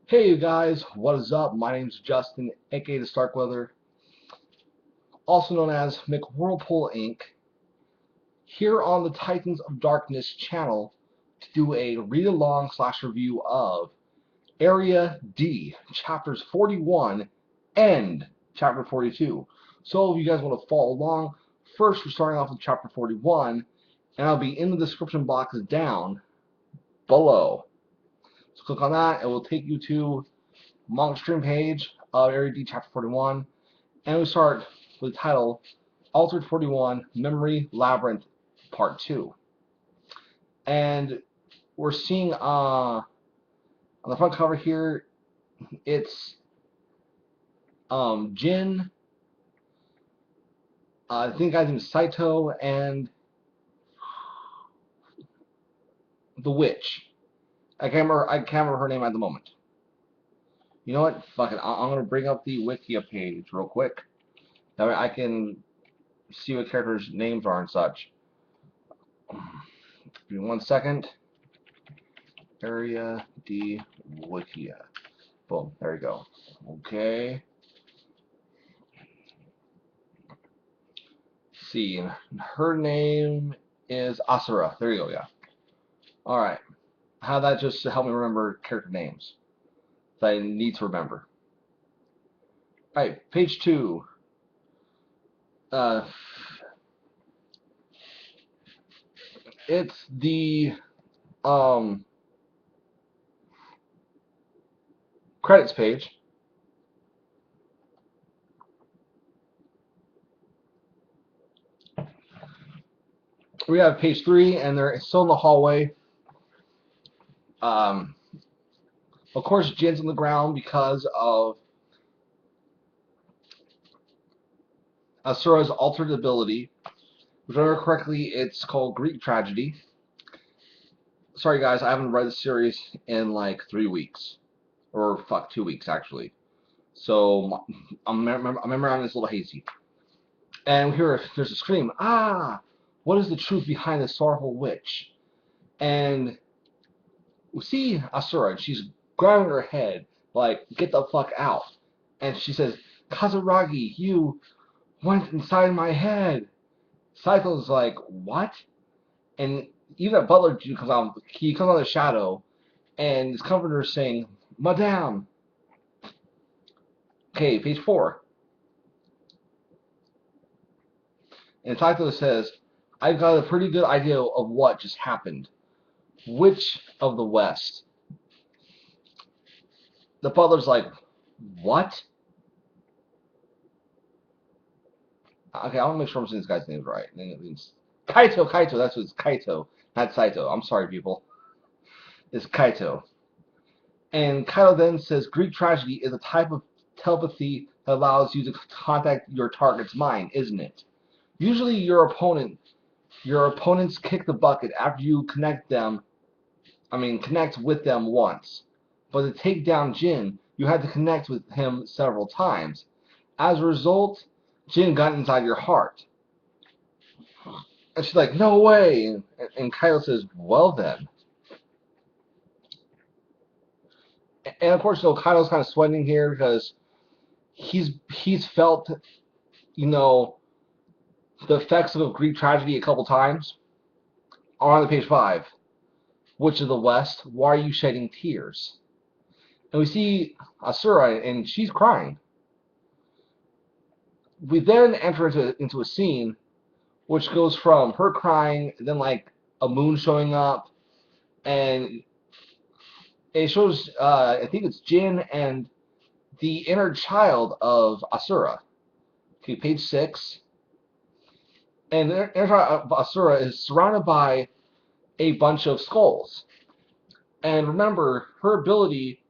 Hey you guys, what is up? My name's Justin, aka the Starkweather, also known as Mcwhirlpoolinc, here on the Titans of Darkness channel to do a read-along / review of Area D, chapters 41 and chapter 42. So if you guys want to follow along, first we're starting off with chapter 41, and I'll be in the description box down below. So click on that, and it will take you to manga stream page of Area D chapter 41, and we start with the title Altered 41 Memory Labyrinth Part 2. And we're seeing on the front cover here, it's Jin, I think the guy's name is Saito, and the witch. I can't remember her name at the moment. You know what? Fuck it. I'm gonna bring up the Wikia page real quick. That way I can see what characters' names are and such. Give me 1 second. Area D Wikia. Boom. There we go. Okay. Let's see. Her name is Asura. There you go. Yeah. All right. How that just to help me remember character names that I need to remember. All right. Page 2. Uh, it's the credits page. We have page 3, and they're still in the hallway. Of course, Jin's on the ground because of Asura's altered ability. If I remember correctly, it's called Greek Tragedy. Sorry guys, I haven't read the series in like 3 weeks. Or fuck, 2 weeks actually. So I'm memorizing this a little hazy. And here there's a scream. Ah! What is the truth behind the sorrowful witch? And we see Asura, and she's grabbing her head, like, get the fuck out. And she says, Kazuragi, you went inside my head. Saito's like, what? And even that butler dude comes out, he comes out of the shadow, and his comforter is saying, Madame. Okay, page 4. And Saito says, I've got a pretty good idea of what just happened. Witch of the West. The butler's like, what? Okay, I want to make sure I'm saying this guy's name right. It's Kaito, that's what it's Kaito, not Saito. I'm sorry, people. It's Kaito. And Kaito then says Greek tragedy is a type of telepathy that allows you to contact your target's mind, isn't it? Usually your opponents kick the bucket after you connect with them once. But to take down Jin, you had to connect with him several times. As a result, Jin got inside your heart. And she's like, no way. And Kaito says, well then. And of course, Kaito's kind of sweating here because he's felt, the effects of Greek tragedy a couple times. On page 5, Witch of the West, why are you shedding tears? And we see Asura, and she's crying. We then enter into a scene which goes from her crying, then like a moon showing up, and it shows, I think it's Jin and the inner child of Asura. Okay, page 6. And the inner child of Asura is surrounded by a bunch of skulls. And remember, her ability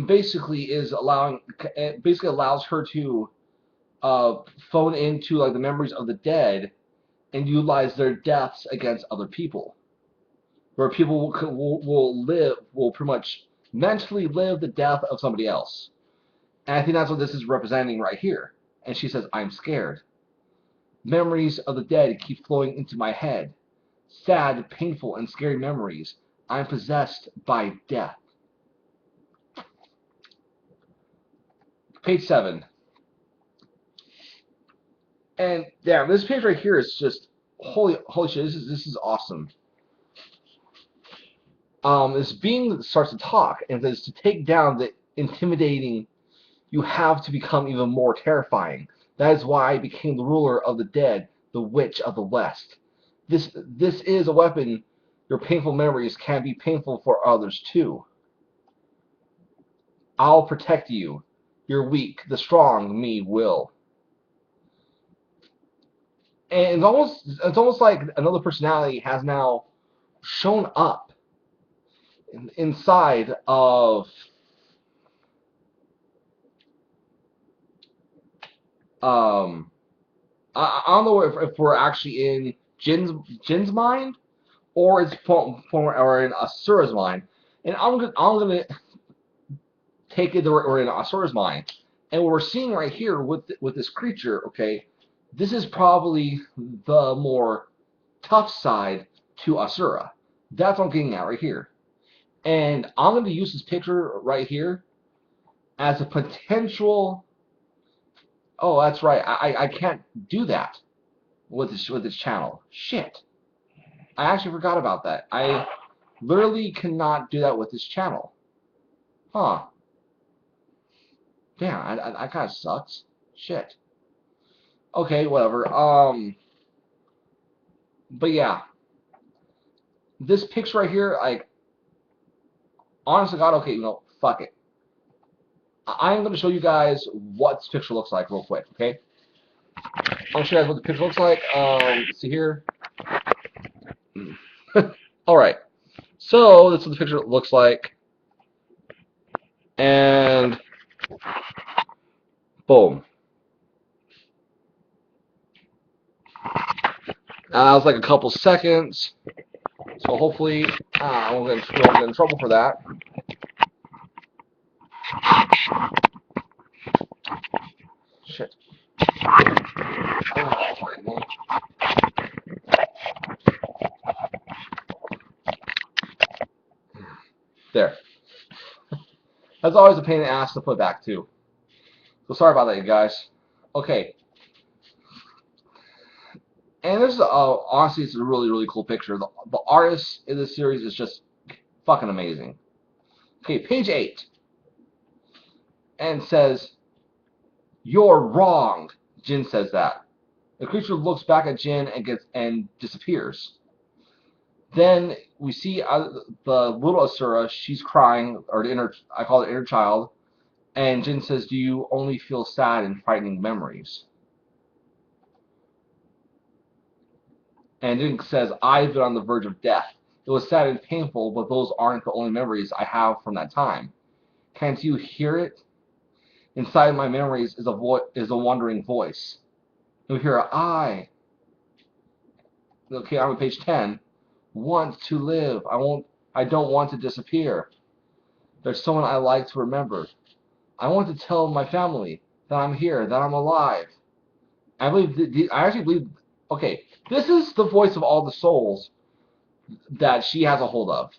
basically allows her to phone into like the memories of the dead and utilize their deaths against other people, where people will pretty much mentally live the death of somebody else. And I think that's what this is representing right here. And she says, I'm scared. Memories of the dead keep flowing into my head. Sad, painful, and scary memories. I'm possessed by death. Page 7. And yeah, this page right here is just holy shit. This is awesome. This being starts to talk and says to take down the intimidating. You have to become even more terrifying. That is why I became the ruler of the dead, the witch of the West. This is a weapon. Your painful memories can be painful for others too. I'll protect you. You're weak. The strong me will. And it's almost like another personality has now shown up inside of I don't know if we're actually in Jin's mind or it's or in Asura's mind. And I'm gonna take it that we're in Asura's mind. And what we're seeing right here with this creature, okay, this is probably the more tough side to Asura. That's what I'm getting at right here. And I'm going to use this picture right here as a potential. Oh, that's right. I can't do that with this channel. Shit. I actually forgot about that. I literally cannot do that with this channel. Huh. Damn, that kind of sucks. Shit. Okay, whatever. But yeah. This picture right here, like, honestly, God, okay, fuck it. I'm going to show you guys what this picture looks like real quick, okay? I'll show you guys what the picture looks like. Let's see here. Alright. So, this is what the picture looks like. And boom. That was like a couple seconds. So hopefully, I won't get in trouble for that. Shit. Oh, fucking man. There. That's always a pain in the ass to put back, too. So sorry about that, you guys. Okay. And this is, honestly, it's a really, really cool picture. The artist in this series is just fucking amazing. Okay, page 8. And says, "You're wrong." Jin says that. The creature looks back at Jin and disappears. Then we see the little Asura. She's crying, or I call it inner child. And Jin says, "Do you only feel sad and frightening memories?" And Jin says, "I've been on the verge of death. It was sad and painful, but those aren't the only memories I have from that time. Can't you hear it? Inside my memories is a wandering voice. You hear I." Okay, I'm on page 10. "Want to live. I don't want to disappear. There's someone I like to remember. I want to tell my family that I'm here, that I'm alive." I actually believe, okay, this is the voice of all the souls that she has a hold of.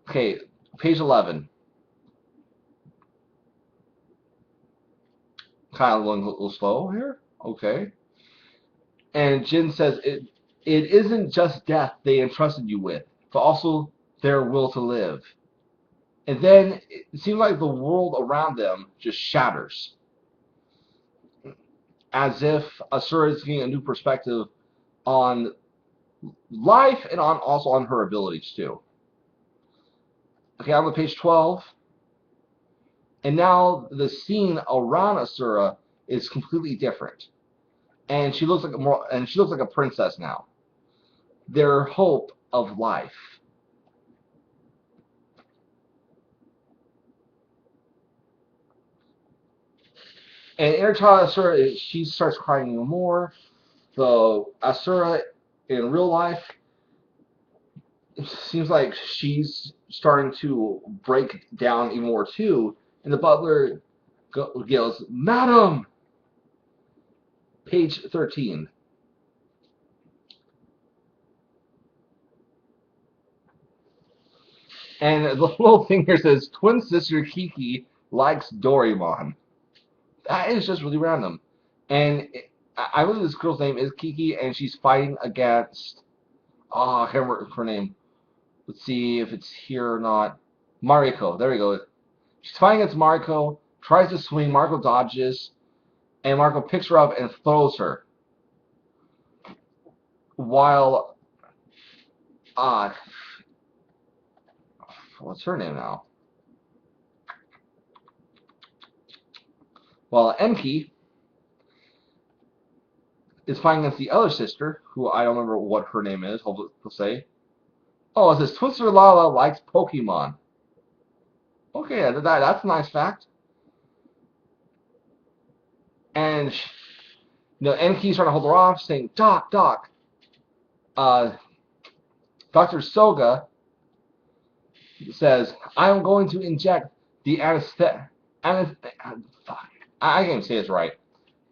Okay, page 11. Kind of going a little slow here. Okay. And Jin says, it isn't just death they entrusted you with, but also their will to live. And then it seems like the world around them just shatters, as if Asura is getting a new perspective on life and also on her abilities too. Okay, I'm on page 12. And now the scene around Asura is completely different. And she looks like a princess now. Their hope of life. And inner child Asura, she starts crying even more. The Asura in real life, it seems like she's starting to break down even more too. And the butler yells, "Madam!" Page 13. And the little thing here says, "Twin sister Kiki likes Doraemon. That is just really random. And I believe this girl's name is Kiki, and she's fighting against. Oh, I can't remember her name. Let's see if it's here or not. Mariko. There we go. She's fighting against Mariko, tries to swing, Mariko dodges, and Mariko picks her up and throws her. While, what's her name now? While Enki is fighting against the other sister, who I don't remember what her name is, hopefully we'll say. Oh, it says Twister Lala likes Pokemon. Okay, that's a nice fact. And, Enki's trying to hold her off, saying, Doc, Doc. Dr. Soga says, I'm going to inject the anesthesia. Fuck. I can't say this right.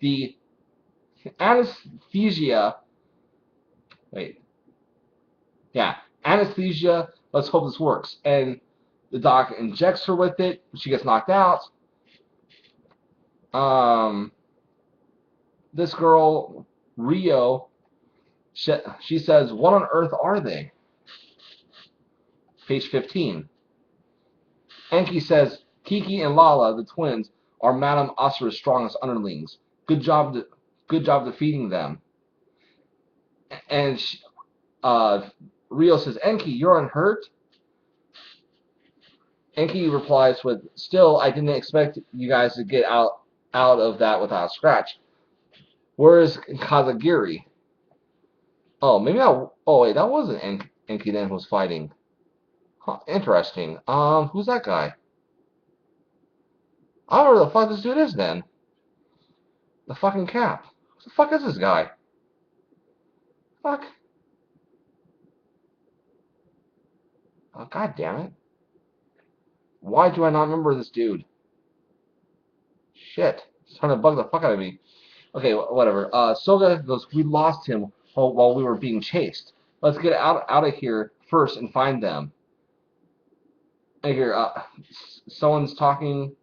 The anesthesia. Wait. Yeah. Anesthesia. Let's hope this works. And the doc injects her with it. She gets knocked out. This girl, Rio, she says, what on earth are they? Page 15. Enki says, Kiki and Lala, the twins, are Madame Asura's strongest underlings. Good job defeating them. And Rio says, Enki, you're unhurt? Enki replies with, still, I didn't expect you guys to get out of that without a scratch. Where is Kazagiri? Oh, maybe that. Oh, wait, that wasn't Enki then who was fighting. Huh, interesting. Who's that guy? I don't know who the fuck this dude is then. The fucking cap. Who the fuck is this guy? Fuck. Oh, god damn it. Why do I not remember this dude? Shit. It's trying to bug the fuck out of me. Okay, whatever. Soga goes, we lost him while we were being chased. Let's get out of here first and find them. I hear someone's talking.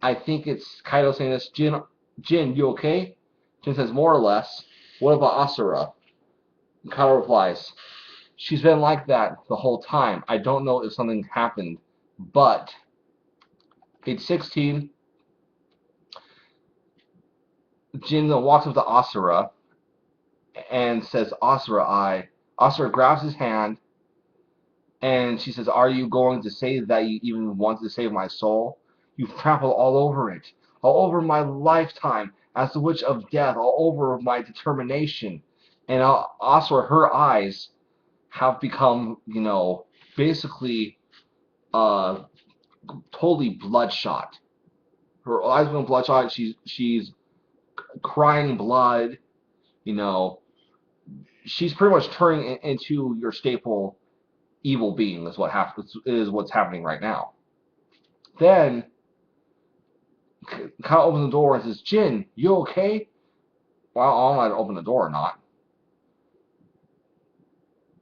I think it's Kaido saying this. Jin, you okay? Jin says, more or less. What about Asura? And Kaido replies, she's been like that the whole time. I don't know if something happened, but page 16. Jin walks up to Asura and says, Asura grabs his hand and she says, are you going to say that you even want to save my soul? You've trampled all over it, all over my lifetime, as the witch of death, all over my determination. And Asura, her eyes have become, basically totally bloodshot. Her eyes become bloodshot. She's crying blood. She's pretty much turning into your staple evil being. Is what's happening right now. Then Kyle opens the door and says, "Jin, you okay?" Well, I don't know how to open the door or not.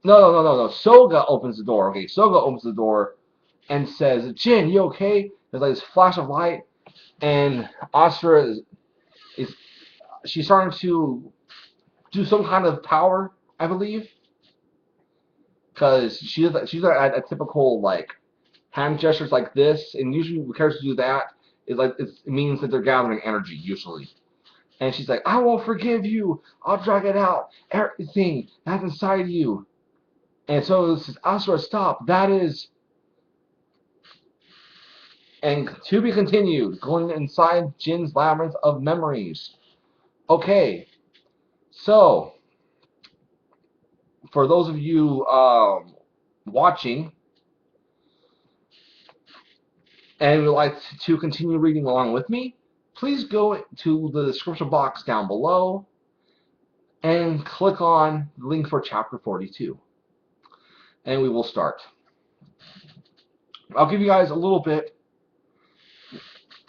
No. Soga opens the door. Okay, Soga opens the door and says, "Jin, you okay?" There's like this flash of light, and Asura is she's starting to do some kind of power, I believe, because she's a typical like hand gestures like this, and usually when characters do that, it means that they're gathering energy usually. And she's like, I won't forgive you. I'll drag it out. Everything that's inside you. And so this is Asura, stop. That is. And to be continued. Going inside Jin's labyrinth of memories. Okay. So, for those of you watching and would like to continue reading along with me, please go to the description box down below and click on the link for chapter 42. And we will start. I'll give you guys a little bit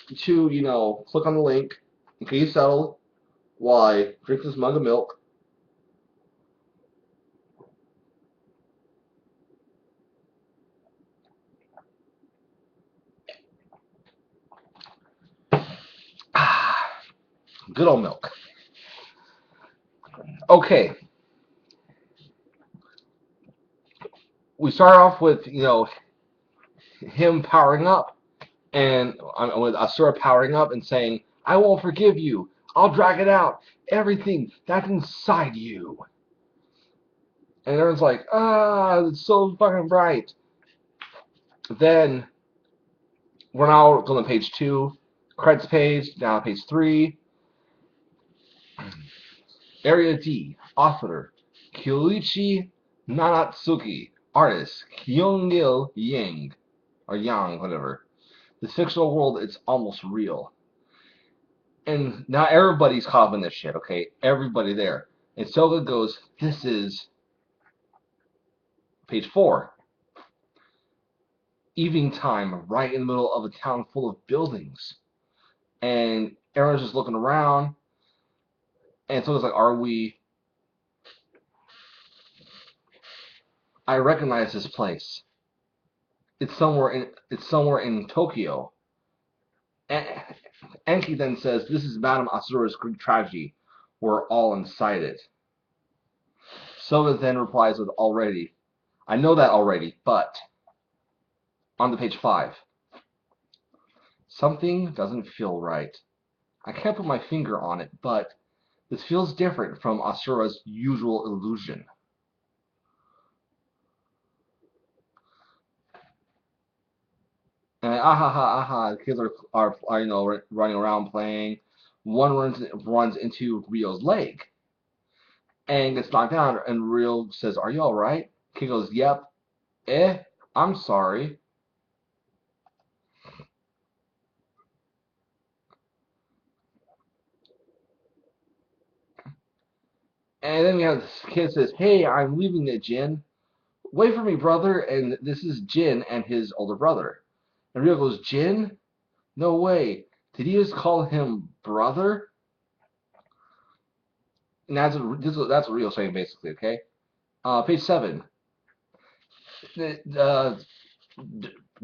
to, click on the link in case you settle while I drink this mug of milk. Good old milk. Okay. We start off with, him powering up, and with Asura powering up and saying, I won't forgive you. I'll drag it out. Everything that's inside you. And everyone's like, it's so fucking bright. Then we're now going to page 2, credits page, now page 3. Area D, author, Kyoichi Nanatsuki, artist, Kyungil Yang, or Yang, whatever. This fictional world, it's almost real. And now everybody's caught up in this shit, okay? Everybody there. And Soga goes, this is page 4. Evening time, right in the middle of a town full of buildings. And everyone's just looking around. And Soga's like, I recognize this place. It's somewhere in Tokyo. Enki then says, this is Madame Asura's Greek tragedy. We're all inside it. Soga then replies with, already. I know that already, but... On to page 5. Something doesn't feel right. I can't put my finger on it, but this feels different from Asura's usual illusion. And the kids are running around playing. One runs into Ryo's leg and gets knocked down, and Ryo says, are you alright? Kid goes, yep. I'm sorry. And then we have this kid says, hey, I'm leaving it, Jin. Wait for me, brother. And this is Jin and his older brother. And Ryo goes, Jin? No way. Did he just call him brother? And that's what Ryo's saying, basically, okay? Page 7.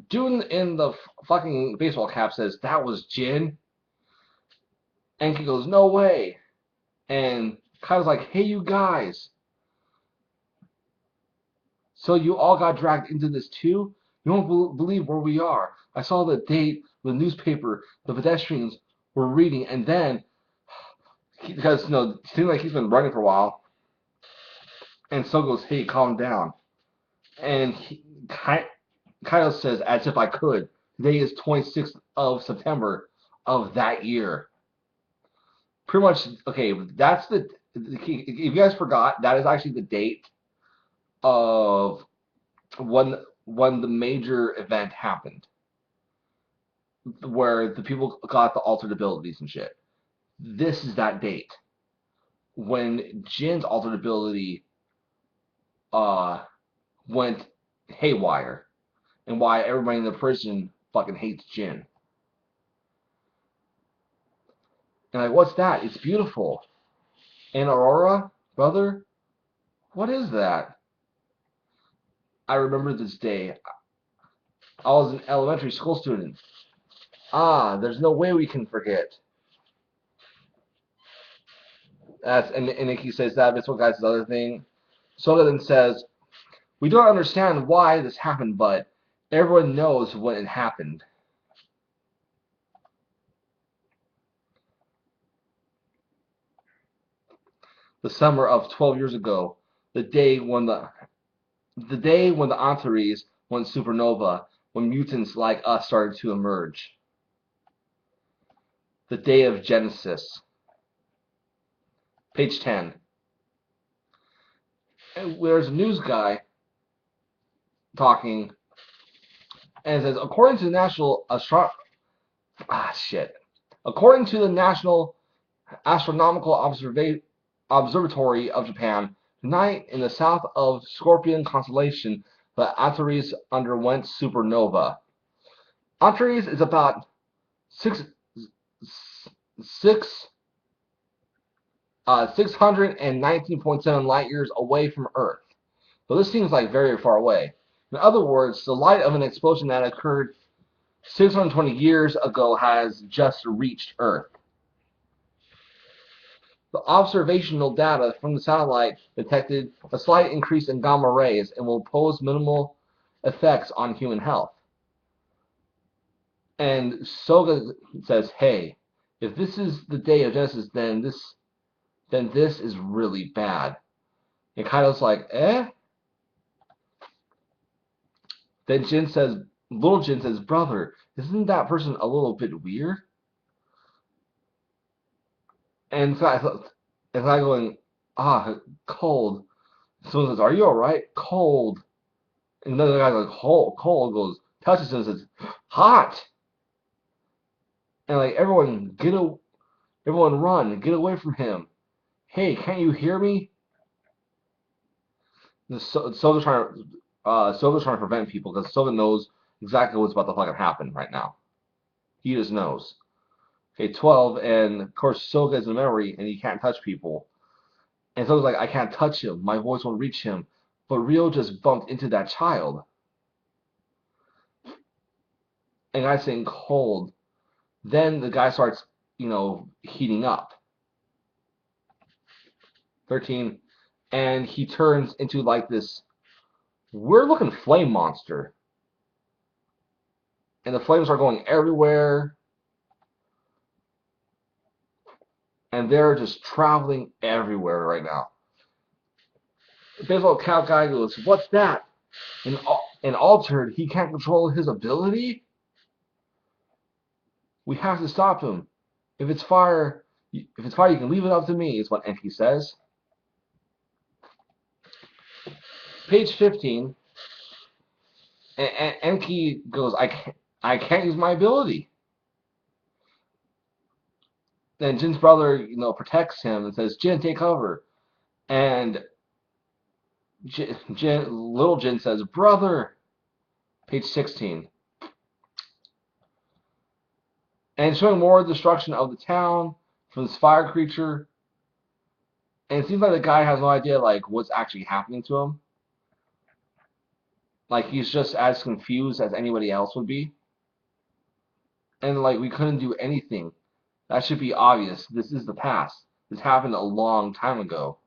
Dude in the fucking baseball cap says, that was Jin. And he goes, no way. And Kaido's like, hey, you guys. So you all got dragged into this too? You won't believe where we are. I saw the date, the newspaper, the pedestrians were reading, and then, because, it seems like he's been running for a while, and so goes, hey, calm down. And Kaido says, as if I could, today is 26th of September of that year. Pretty much, okay, that's the key. If you guys forgot, that is actually the date of when the major event happened, where the people got the altered abilities and shit. This is that date when Jin's altered ability went haywire, and why everybody in the prison fucking hates Jin. And like, what's that? It's beautiful. And Aurora, brother, what is that? I remember this day. I was an elementary school student. There's no way we can forget. And Nikki says that. This one guy's the other thing. Soda then says, we don't understand why this happened, but everyone knows when it happened. The summer of 12 years ago, the day when the Antares went supernova, when mutants like us started to emerge. The day of Genesis. Page 10. And there's a news guy talking, and it says, according to the National Astronomical Observatory of Japan, tonight in the south of Scorpion constellation, the Antares underwent supernova. Antares is about 619.7 light years away from Earth. So this seems like very far away. In other words, the light of an explosion that occurred 620 years ago has just reached Earth. The observational data from the satellite detected a slight increase in gamma rays and will pose minimal effects on human health. And Soga says, "Hey, if this is the day of Genesis, then this is really bad." And Kaido's like, "Eh?" Then little Jin says, "Brother, isn't that person a little bit weird?" And so I going, cold. Someone says, "Are you alright?" Cold. And another guy's like, cold, goes, touches him and says, hot. And like, everyone run, get away from him. Hey, can't you hear me? Soga's trying to prevent people because Soga knows exactly what's about to fucking happen right now. He just knows. Okay, 12, and of course Soga is in memory and he can't touch people. And Soga's like, I can't touch him, my voice won't reach him. But Rio just bumped into that child. And the guy's saying cold. Then the guy starts, heating up. 13. And he turns into like this weird looking flame monster. And the flames are going everywhere. And they're just traveling everywhere right now. The baseball cap guy goes, "What's that?" And Altered, he can't control his ability? We have to stop him. If it's fire, you can leave it up to me, is what Enki says. Page 15. And Enki goes, I can't use my ability. Then Jin's brother, protects him and says, Jin, take cover. And little Jin says, brother. Page 16. And showing more destruction of the town from this fire creature. And it seems like the guy has no idea, like, what's actually happening to him. Like, he's just as confused as anybody else would be. And, like, we couldn't do anything. That should be obvious. This is the past. This happened a long time ago.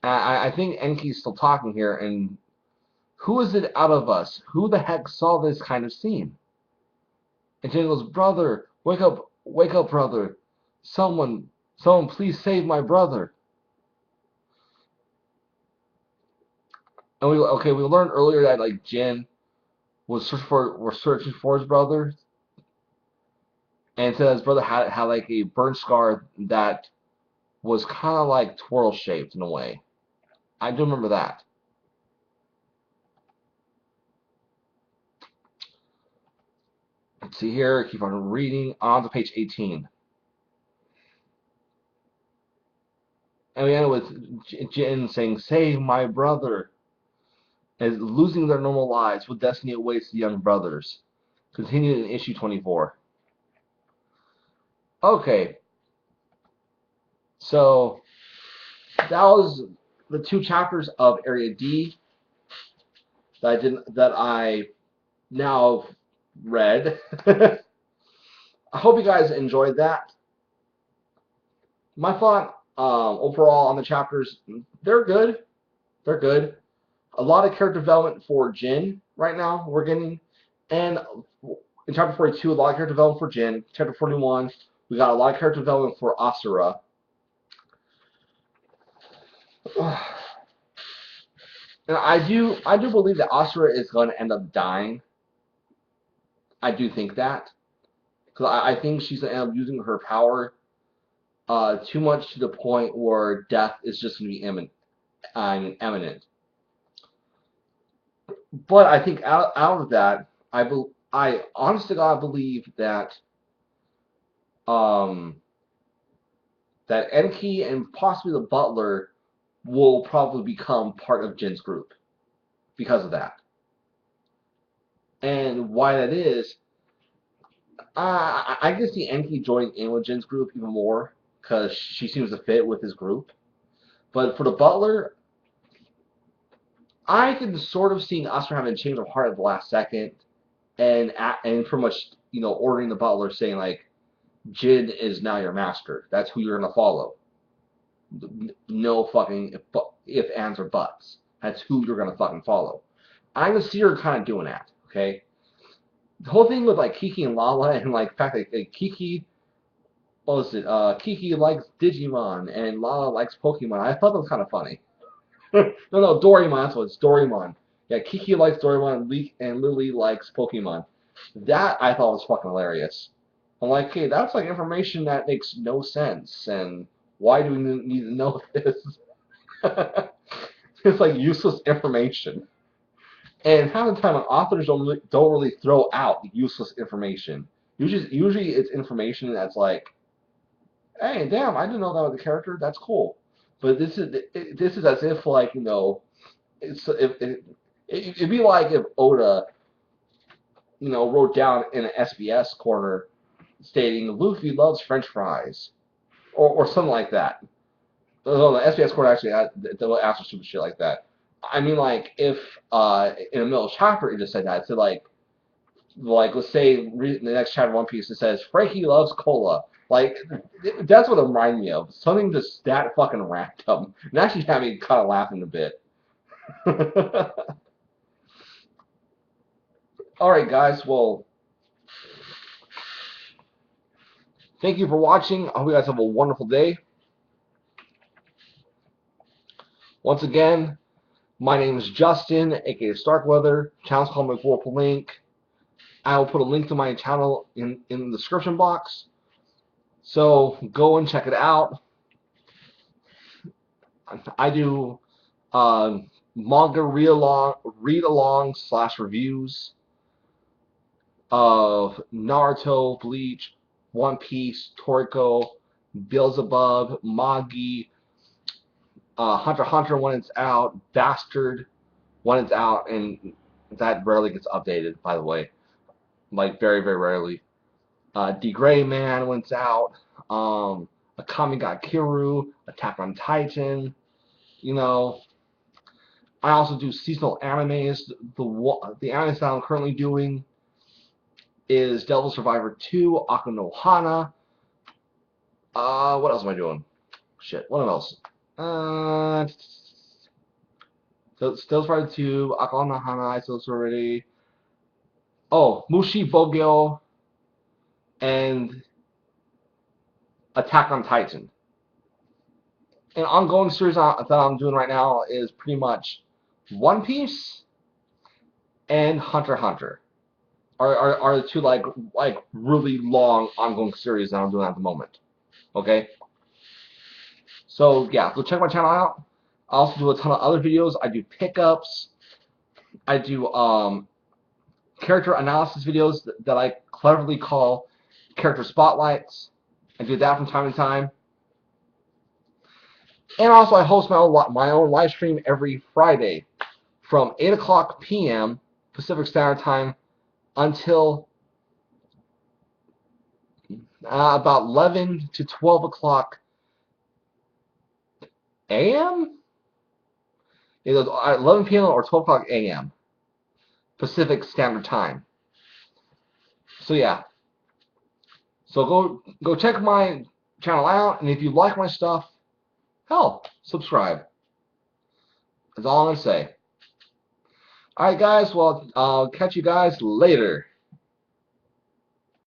I think Enki's still talking here, and who is it out of us? Who the heck saw this kind of scene? And Jin goes, brother, wake up, brother. Someone, please save my brother. And we learned earlier that like Jin was searching for his brother, and said his brother had like a burn scar that was kind of like twirl shaped in a way. I do remember that. Let's see here. Keep on reading on to page 18. And we end with Jin saying, save my brother. As losing their normal lives, what destiny awaits the young brothers. Continued in issue 24. Okay. So, that was the 2 chapters of Area D that I now read. I hope you guys enjoyed that. My thought overall on the chapters, they're good. They're good. A lot of character development for Jin right now we're getting. And in chapter 42, a lot of character development for Jin. Chapter 41, we got a lot of character development for Asura. And I do believe that Asura is going to end up dying. I do think that. Because I think she's going to end up using her power too much to the point where death is just going to be imminent. But I think out of that, I honest to God believe that that Enki and possibly the Butler will probably become part of Jin's group because of that. And why that is, I can see Enki joining in with Jin's group even more because she seems to fit with his group. But for the Butler, I can sort of see Asura having a change of heart at the last second and pretty much ordering the butler, saying like, Jin is now your master. That's who you're gonna follow. No fucking if ands or buts. That's who you're gonna fucking follow. I can see her kind of doing that. Okay, the whole thing with like Kiki and Lala, and like the fact that Kiki, what was it? Kiki likes Digimon and Lala likes Pokemon. I thought that was kind of funny. No, Doraemon. That's what it's Doraemon. Yeah, Kiki likes Doraemon, and Lily likes Pokemon. That I thought was fucking hilarious. I'm like, hey, that's like information that makes no sense, and why do we need to know this? It's like useless information. And half the time, authors don't really throw out useless information. Usually it's information that's like, hey, damn, I didn't know that was a character. That's cool. But this is as if like it'd be like if Oda wrote down in an SBS corner stating Luffy loves French fries or something like that. No, the SBS corner actually they'll ask for stupid shit like that. I mean, like if in the middle of the chapter it just said that, it said like let's say read the next chapter of One Piece, it says Frankie loves cola. Like that's what it reminded me of. Something just that fucking random. And actually had me kind of laughing a bit. Alright guys, well, thank you for watching. I hope you guys have a wonderful day. Once again, my name is Justin, aka Starkweather. Channel's called Mcwhirlpoolinc. I will put a link to my channel in the description box. So go and check it out. I do manga read-along / reviews of Naruto, Bleach, One Piece, Toriko, Beelzebub, Magi, Hunter x Hunter when it's out, Bastard when it's out, and that rarely gets updated, by the way. Like, very, very rarely. D-Gray Man when it's out, Akame ga Kiru, Attack on Titan, I also do seasonal animes. The animes that I'm currently doing is Devil Survivor 2, Aku no Hana. What else am I doing? Shit, what else? Devil Survivor 2, Aku no Hana, I said this already. Oh, Mushi Bogyo and Attack on Titan. An ongoing series that I'm doing right now is pretty much One Piece and Hunter x Hunter. Are the two like really long ongoing series that I'm doing at the moment. Okay? So yeah, go check my channel out. I also do a ton of other videos. I do pickups. I do character analysis videos that I cleverly call character spotlights. I do that from time to time. And also I host my own live stream every Friday from 8 p.m. Pacific Standard Time until about 11 to 12 o'clock a.m. Either 11 p.m. or 12 o'clock a.m. Pacific Standard Time. So yeah. So go check my channel out, and if you like my stuff, hell, subscribe. That's all I'm gonna say. Alright guys, well, I'll catch you guys later.